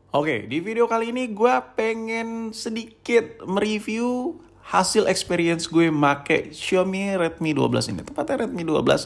Oke, di video kali ini gue pengen sedikit mereview hasil experience gue make Xiaomi Redmi 12 ini. Tepatnya Redmi 12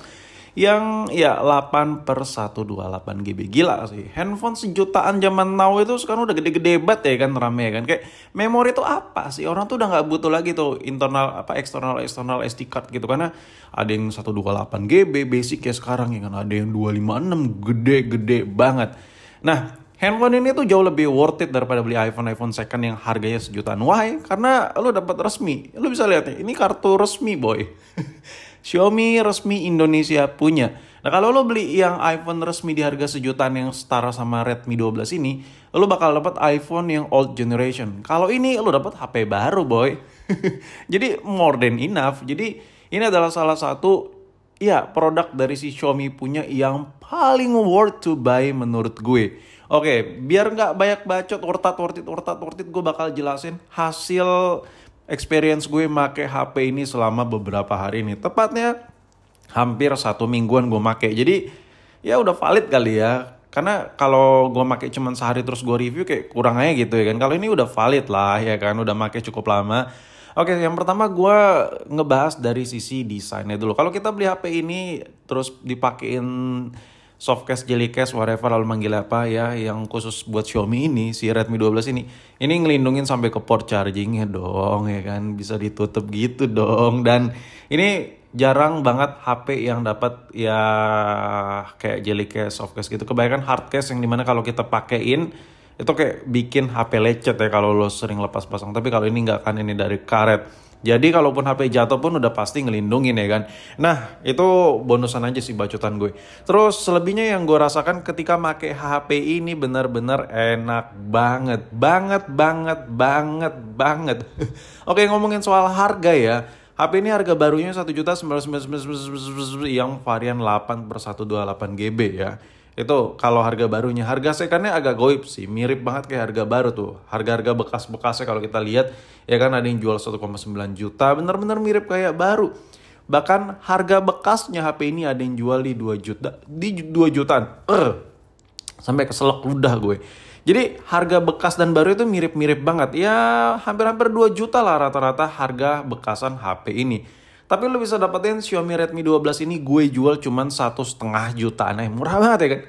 yang ya 8/128 GB. Gila sih, handphone sejutaan zaman now itu sekarang udah gede-gede banget ya kan, rame ya kan. Kayak memori itu apa sih? Orang tuh udah nggak butuh lagi tuh internal eksternal SD card gitu. Karena ada yang 128 GB basic ya sekarang ya kan. Ada yang 256 gede-gede banget. Nah, handphone ini tuh jauh lebih worth it daripada beli iPhone second yang harganya sejutaan. Why? Karena lo dapat resmi. Lo bisa lihat nih, ini kartu resmi boy. Xiaomi resmi Indonesia punya. Nah kalau lo beli yang iPhone resmi di harga sejutaan yang setara sama Redmi 12 ini, lo bakal dapat iPhone yang old generation. Kalau ini lo dapat HP baru boy. Jadi more than enough. Jadi ini adalah salah satu ya produk dari si Xiaomi punya yang paling worth to buy menurut gue. Oke, biar nggak banyak bacot, worth it, gue bakal jelasin hasil experience gue make HP ini selama beberapa hari ini. Tepatnya hampir 1 mingguan gue make. Jadi ya udah valid kali ya. Karena kalau gue make cuman sehari terus gue review kayak kurang aja gitu ya kan. Kalau ini udah valid lah ya kan, udah make cukup lama. Oke, yang pertama gue ngebahas dari sisi desainnya dulu. Kalau kita beli HP ini terus dipakein softcase, jellycase, whatever lalu manggil apa ya, yang khusus buat Xiaomi ini, si Redmi 12 ini ngelindungin sampai ke port chargingnya dong ya kan, bisa ditutup gitu dong. Dan ini jarang banget HP yang dapat ya kayak jellycase, softcase gitu. Kebanyakan hardcase yang dimana kalau kita pakein itu kayak bikin HP lecet ya kalau lo sering lepas pasang. Tapi kalau ini nggak kan, ini dari karet. Jadi kalaupun HP jatuh pun udah pasti ngelindungin ya kan. Nah itu bonusan aja sih bacotan gue. Terus selebihnya yang gue rasakan ketika make HP ini benar-benar enak banget. Banget. Oke, ngomongin soal harga ya. HP ini harga barunya 1.999.999 yang varian 8/128 GB ya. Itu kalau harga barunya. Harga secondnya agak goib sih, mirip banget kayak harga baru tuh. Harga-harga bekas-bekasnya kalau kita lihat ya kan, ada yang jual 1,9 juta, bener-bener mirip kayak baru. Bahkan harga bekasnya HP ini ada yang jual di 2 juta, di 2 jutaan. Sampai keselak ludah gue. Jadi harga bekas dan baru itu mirip-mirip banget. Ya hampir-hampir 2 juta lah rata-rata harga bekasan HP ini. Tapi lo bisa dapetin Xiaomi Redmi 12 ini gue jual cuman 1,5 jutaan. Murah banget ya kan.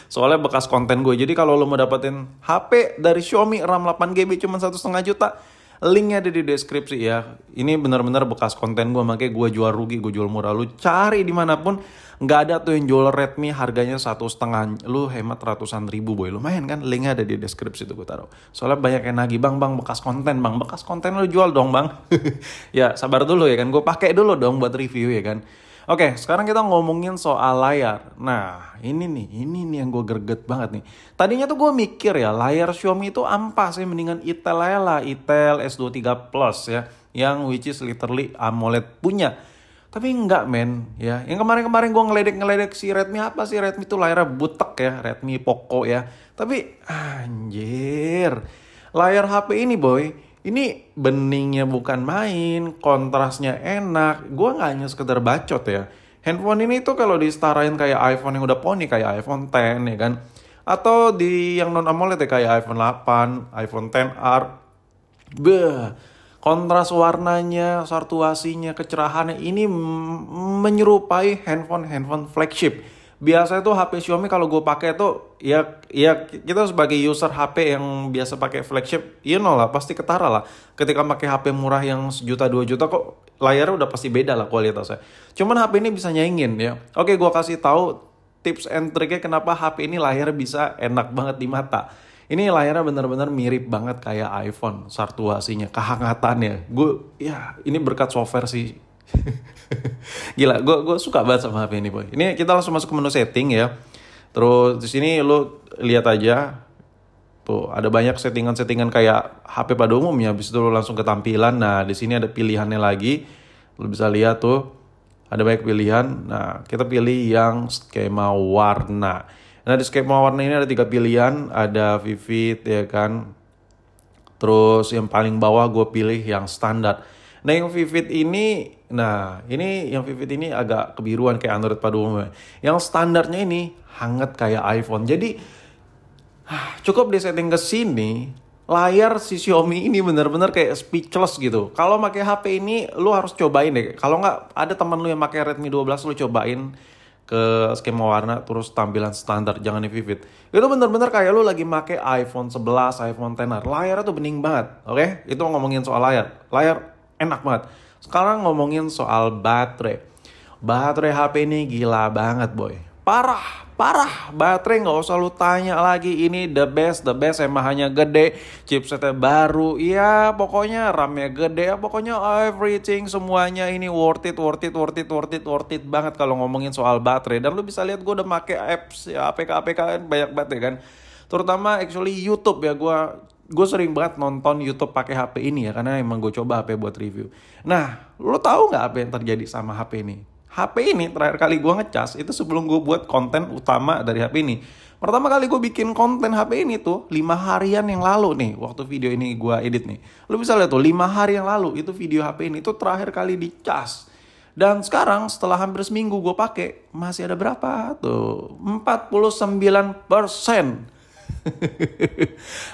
Soalnya bekas konten gue. Jadi kalau lo mau dapetin HP dari Xiaomi RAM 8 GB cuman 1,5 juta, linknya ada di deskripsi ya. Ini benar-benar bekas konten gue, makanya gue jual rugi, gue jual murah. Lu cari dimanapun nggak ada tuh yang jual Redmi harganya 1,5. Lu hemat ratusan ribu boy, lumayan kan. Linknya ada di deskripsi tuh gue taruh. Soalnya banyak yang nagih, bang bekas konten lu jual dong bang. Ya sabar dulu ya kan, gue pakai dulu dong buat review ya kan. Oke, sekarang kita ngomongin soal layar. Nah, ini nih yang gue greget banget nih. Tadinya tuh gue mikir ya, layar Xiaomi itu ampas ya, mendingan Itel aja lah, Itel S23 Plus ya, yang which is literally AMOLED punya. Tapi enggak men, ya. Yang kemarin-kemarin gue ngeledek si Redmi, apa sih Redmi tuh layarnya butek ya, Redmi Poco ya. Tapi anjir, layar HP ini boy, ini beningnya bukan main, kontrasnya enak. Gue gak hanya sekedar bacot ya. Handphone ini tuh kalau disetarain kayak iPhone yang udah poni, kayak iPhone X ya kan. Atau di yang non AMOLED ya kayak iPhone 8, iPhone XR. Beuh, kontras warnanya, satuasinya, kecerahannya ini menyerupai handphone flagship. Biasanya tuh HP Xiaomi kalau gue pakai tuh ya kita sebagai user HP yang biasa pakai flagship, lah pasti ketara lah. Ketika pakai HP murah yang 1 juta 2 juta kok layarnya udah pasti beda lah kualitasnya. Cuman HP ini bisa nyaingin ya. Oke, gue kasih tahu tips and triknya kenapa HP ini layar bisa enak banget di mata. Ini layarnya benar-benar mirip banget kayak iPhone, satuasinya, kehangatannya. Ini berkat software sih. Gila, gue suka banget sama HP ini boy. Ini kita langsung masuk ke menu setting ya. Terus di sini lo lihat aja. Tuh, ada banyak settingan-settingan kayak HP pada umumnya. Habis itu lo langsung ke tampilan. Nah, di sini ada pilihannya lagi. Lo bisa lihat tuh, ada banyak pilihan. Nah, kita pilih yang skema warna. Nah, di skema warna ini ada 3 pilihan. Ada vivid ya kan. Terus yang paling bawah gue pilih yang standar. Nah yang vivid ini, yang vivid ini agak kebiruan kayak Android pada umumnya. Yang standarnya ini hangat kayak iPhone. Jadi Cukup di setting ke sini, layar si Xiaomi ini bener-bener kayak speechless gitu. Kalau pakai HP ini, lu harus cobain deh. Kalau nggak ada teman lu yang pakai Redmi 12, lu cobain ke skema warna, terus tampilan standar, jangan yang vivid. Itu bener-bener kayak lu lagi pakai iPhone 11, iPhone XR. Layarnya tuh bening banget, oke? Itu ngomongin soal layar. Layar enak banget. Sekarang ngomongin soal baterai. Baterai HP ini gila banget, boy. Parah, parah. Baterai nggak usah lu tanya lagi. Ini the best. MAH-nya gede, chipsetnya baru. Ya, pokoknya RAM-nya gede. Ya, pokoknya everything semuanya ini worth it banget kalau ngomongin soal baterai. Dan lu bisa lihat gue udah make apps, ya, APK kan banyak banget ya kan. Terutama actually YouTube ya, gue sering banget nonton YouTube pakai HP ini ya, karena emang gue coba HP buat review. Nah, lu tahu nggak apa yang terjadi sama HP ini? HP ini terakhir kali gue ngecas itu sebelum gue buat konten utama dari HP ini. Pertama kali gue bikin konten HP ini tuh 5 harian yang lalu nih, waktu video ini gue edit nih. Lu bisa lihat tuh 5 hari yang lalu itu video HP ini tuh terakhir kali dicas. Dan sekarang setelah hampir seminggu gue pakai, masih ada berapa tuh? 49%.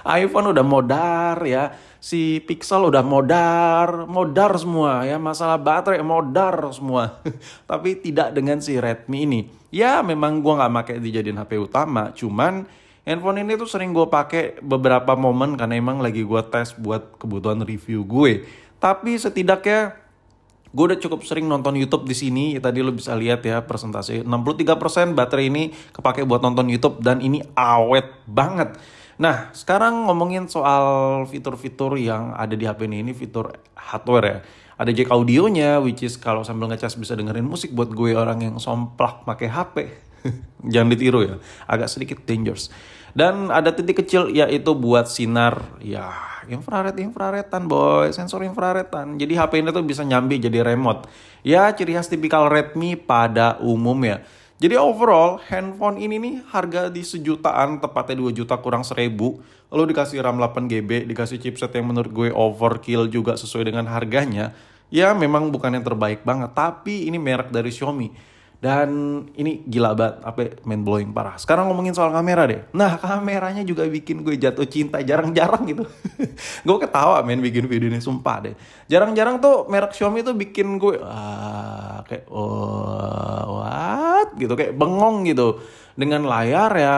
iPhone udah modar ya, si Pixel udah modar semua ya, masalah baterai modar semua. Tapi tidak dengan si Redmi ini. Ya memang gue nggak pakai dijadiin HP utama, cuman handphone ini tuh sering gue pakai beberapa momen karena emang lagi gue tes buat kebutuhan review gue. Tapi setidaknya gue udah cukup sering nonton YouTube di sini. Tadi lo bisa lihat ya presentasi 63% baterai ini kepake buat nonton YouTube dan ini awet banget. Nah, sekarang ngomongin soal fitur-fitur yang ada di HP ini fitur hardware ya. Ada jack audionya, which is kalau sambil ngecas bisa dengerin musik buat gue orang yang somplak pakai HP. Jangan ditiru ya, agak sedikit dangerous. Dan ada titik kecil yaitu buat sinar, ya infraredan boy, sensor infraredan. Jadi HP ini tuh bisa nyambi jadi remote. Ya ciri khas tipikal Redmi pada umumnya. Jadi overall handphone ini nih harga di sejutaan, tepatnya 2 juta kurang 1.000. Lalu dikasih RAM 8GB, dikasih chipset yang menurut gue overkill juga sesuai dengan harganya. Ya memang bukan yang terbaik banget, tapi ini merek dari Xiaomi. Dan ini gila banget, apa mind blowing parah. Sekarang ngomongin soal kamera deh. Nah, kameranya juga bikin gue jatuh cinta, jarang-jarang gitu. Gue ketawa men bikin video ini, sumpah deh. Jarang-jarang tuh merek Xiaomi tuh bikin gue kayak what gitu, kayak bengong gitu. Dengan layar ya,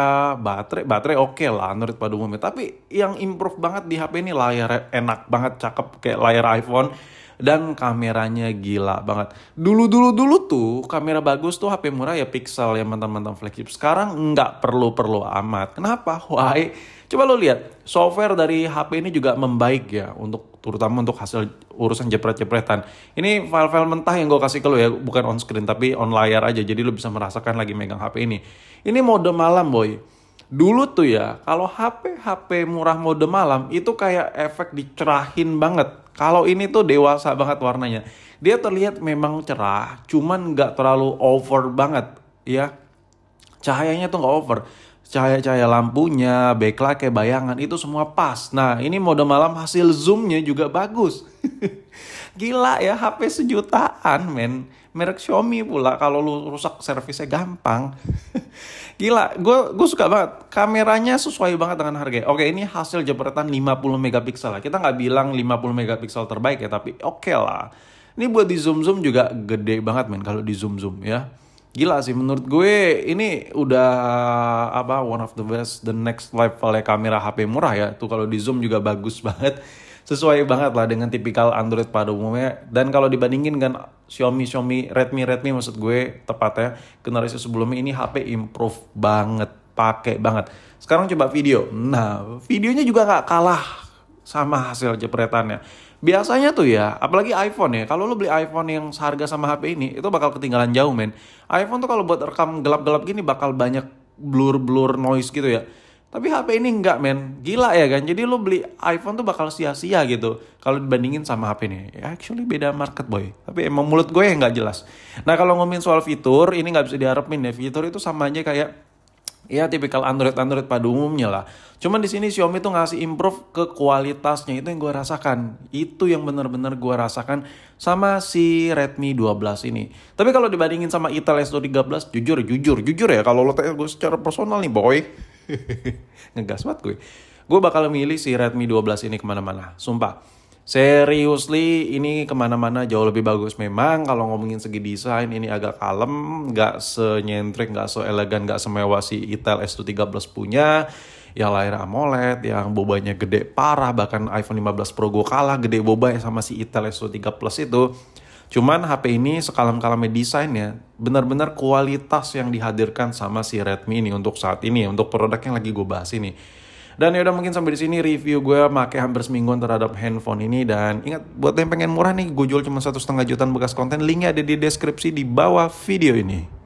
baterai oke lah Android pada umumnya. Tapi yang improve banget di HP ini layarnya enak banget, cakep kayak layar iPhone. Dan kameranya gila banget. Dulu tuh kamera bagus tuh HP murah ya Pixel ya, mantan-mantan flagship. Sekarang nggak perlu amat. Kenapa? Why? Coba lo lihat, software dari HP ini juga membaik ya, terutama untuk hasil urusan jepret-jepretan. Ini file-file mentah yang gue kasih ke lo ya, bukan on screen tapi on layar aja. Jadi lo bisa merasakan lagi megang HP ini. Ini mode malam boy. Dulu tuh ya, kalau HP murah mode malam itu kayak efek dicerahin banget. Kalau ini tuh dewasa banget warnanya. Dia terlihat memang cerah, cuman nggak terlalu over banget ya. Cahayanya tuh nggak over. Cahaya-cahaya lampunya, backlight kayak bayangan itu semua pas. Nah ini mode malam hasil zoomnya juga bagus. Gila ya, HP sejutaan men. Merek Xiaomi pula, kalau lu rusak servisnya gampang. Gila, gue suka banget. Kameranya sesuai banget dengan harga. Oke, ini hasil jepretan 50 megapiksel lah. Kita nggak bilang 50 megapiksel terbaik ya, tapi oke lah. Ini buat di zoom juga gede banget men kalau di zoom ya. Gila sih menurut gue ini udah one of the best, the next level ya kamera HP murah ya. Tuh kalau di zoom juga bagus banget. Sesuai banget lah dengan tipikal Android pada umumnya. Dan kalau dibandingin dengan Xiaomi, Redmi maksud gue tepatnya, generasi sebelumnya ini HP improve banget, pakai banget. Sekarang coba video. Nah, videonya juga gak kalah sama hasil jepretannya. Biasanya tuh ya, apalagi iPhone ya, kalau lo beli iPhone yang seharga sama HP ini, itu bakal ketinggalan jauh men. iPhone tuh kalau buat rekam gelap-gelap gini bakal banyak blur noise gitu ya. Tapi HP ini enggak men, gila ya kan. Jadi lo beli iPhone tuh bakal sia-sia gitu kalau dibandingin sama HP ini. Actually beda market boy. Tapi emang mulut gue yang nggak jelas. Nah kalau ngomongin soal fitur, ini nggak bisa diharapin ya. Fitur itu sama aja kayak ya tipikal Android pada umumnya lah. Cuman di sini Xiaomi tuh ngasih improve ke kualitasnya, itu yang gue rasakan. Itu yang benar-benar gue rasakan sama si Redmi 12 ini. Tapi kalau dibandingin sama Itel S13, jujur ya kalau lo tanya gue secara personal nih boy. Ngegas banget gue. Gue bakal milih si Redmi 12 ini kemana-mana. Sumpah. Seriously, ini kemana-mana jauh lebih bagus. Memang kalau ngomongin segi desain, ini agak kalem. Nggak senyentrik, nggak se-elegan, nggak semewah si Itel S213 punya. Yang layar AMOLED, yang bobanya gede parah. Bahkan iPhone 15 Pro gue kalah gede boba sama si Itel S213 itu. Cuman HP ini sekalem-kalemnya desainnya, benar-benar kualitas yang dihadirkan sama si Redmi ini untuk saat ini, untuk produk yang lagi gue bahas ini. Dan ya udah mungkin sampai di sini review gue pakai hampir semingguan terhadap handphone ini. Dan ingat, buat yang pengen murah nih, gue jual cuma 1,5 jutaan bekas konten. Linknya ada di deskripsi di bawah video ini.